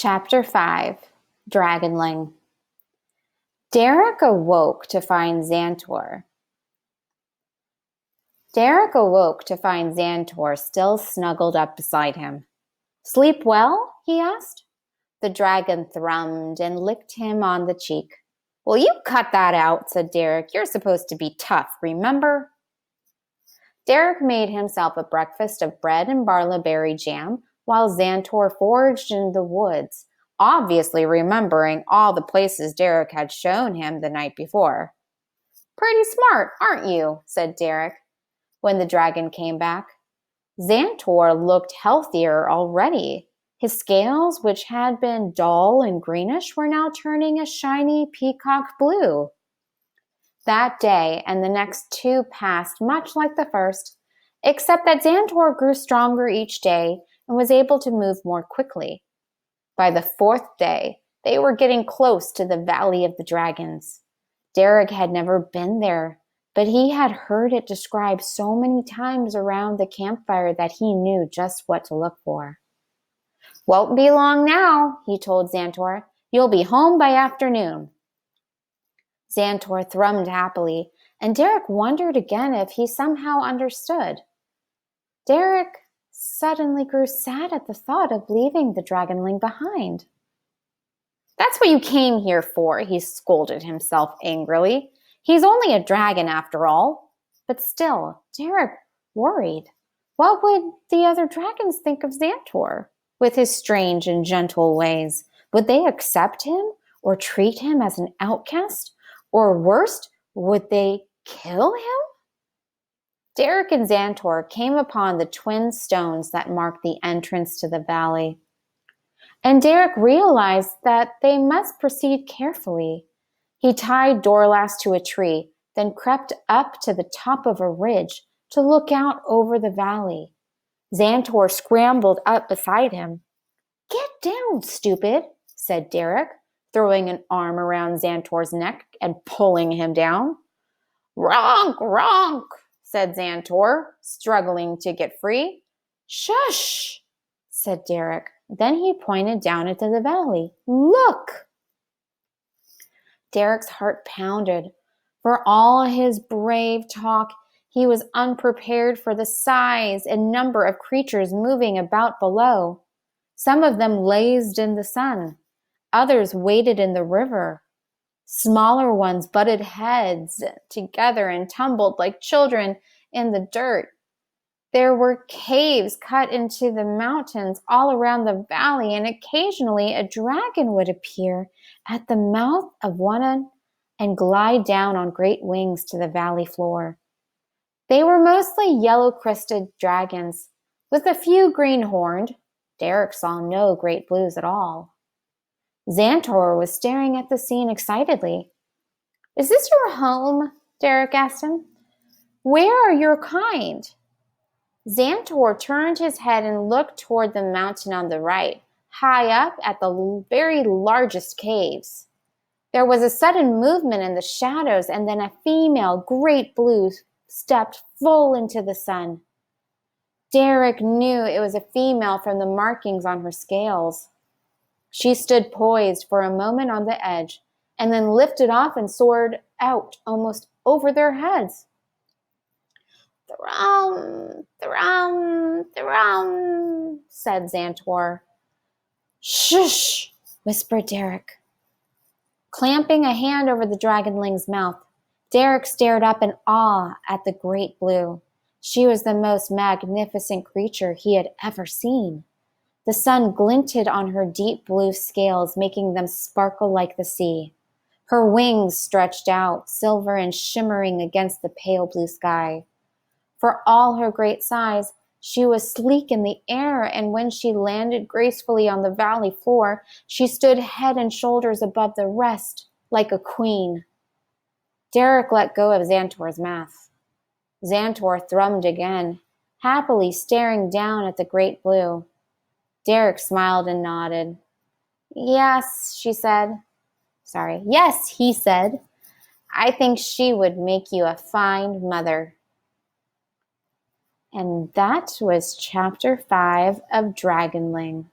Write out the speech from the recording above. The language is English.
Chapter 5, Dragonling. Derek awoke to find Xantor. Still snuggled up beside him. "Sleep well?" he asked. The dragon thrummed and licked him on the cheek. "Will you cut that out?" said Derek. "You're supposed to be tough, remember?" Derek made himself a breakfast of bread and barleyberry jam while Xantor foraged in the woods, obviously remembering all the places Derek had shown him the night before. "Pretty smart, aren't you?" said Derek when the dragon came back. Xantor looked healthier already. His scales, which had been dull and greenish, were now turning a shiny peacock blue. That day and the next two passed much like the first, except that Xantor grew stronger each day and was able to move more quickly. By the fourth day, they were getting close to the Valley of the Dragons. Derek had never been there, but he had heard it described so many times around the campfire that he knew just what to look for. "Won't be long now," he told Xantor. "You'll be home by afternoon." Xantor thrummed happily, and Derek wondered again if he somehow understood. Derek suddenly grew sad at the thought of leaving the Dragonling behind. "That's what you came here for," he scolded himself angrily. "He's only a dragon after all." But still, Derek worried. What would the other dragons think of Xantor with his strange and gentle ways? Would they accept him or treat him as an outcast? Or worst, would they kill him? Derek and Xantor came upon the twin stones that marked the entrance to the valley. And Derek realized that they must proceed carefully. He tied Dorlas to a tree, then crept up to the top of a ridge to look out over the valley. Xantor scrambled up beside him. "Get down, stupid," said Derek, throwing an arm around Xantor's neck and pulling him down. "Ronk, ronk," said Xantor, struggling to get free. "Shush," said Derek. Then he pointed down into the valley. "Look!" Derek's heart pounded. For all his brave talk, he was unprepared for the size and number of creatures moving about below. Some of them blazed in the sun. Others waded in the river. Smaller ones butted heads together and tumbled like children in the dirt. There were caves cut into the mountains all around the valley, and occasionally a dragon would appear at the mouth of one and glide down on great wings to the valley floor. They were mostly yellow-crested dragons, with a few green-horned. Derek saw no great blues at all. Xantor was staring at the scene excitedly. "Is this your home?" Derek asked him. "Where are your kind?" Xantor turned his head and looked toward the mountain on the right, high up at the very largest caves. There was a sudden movement in the shadows, and then a female great blue stepped full into the sun. Derek knew it was a female from the markings on her scales. She stood poised for a moment on the edge, and then lifted off and soared out almost over their heads. "Thrum, thrum, thrum," said Xantor. "Shush," whispered Derek. Clamping a hand over the dragonling's mouth, Derek stared up in awe at the great blue. She was the most magnificent creature he had ever seen. The sun glinted on her deep blue scales, making them sparkle like the sea. Her wings stretched out, silver and shimmering against the pale blue sky. For all her great size, she was sleek in the air, and when she landed gracefully on the valley floor, she stood head and shoulders above the rest, like a queen. Derek let go of Xantor's mouth. Xantor thrummed again, happily staring down at the great blue. Derek smiled and nodded. Yes, he said. "I think she would make you a fine mother." And that was chapter 5 of Dragonling.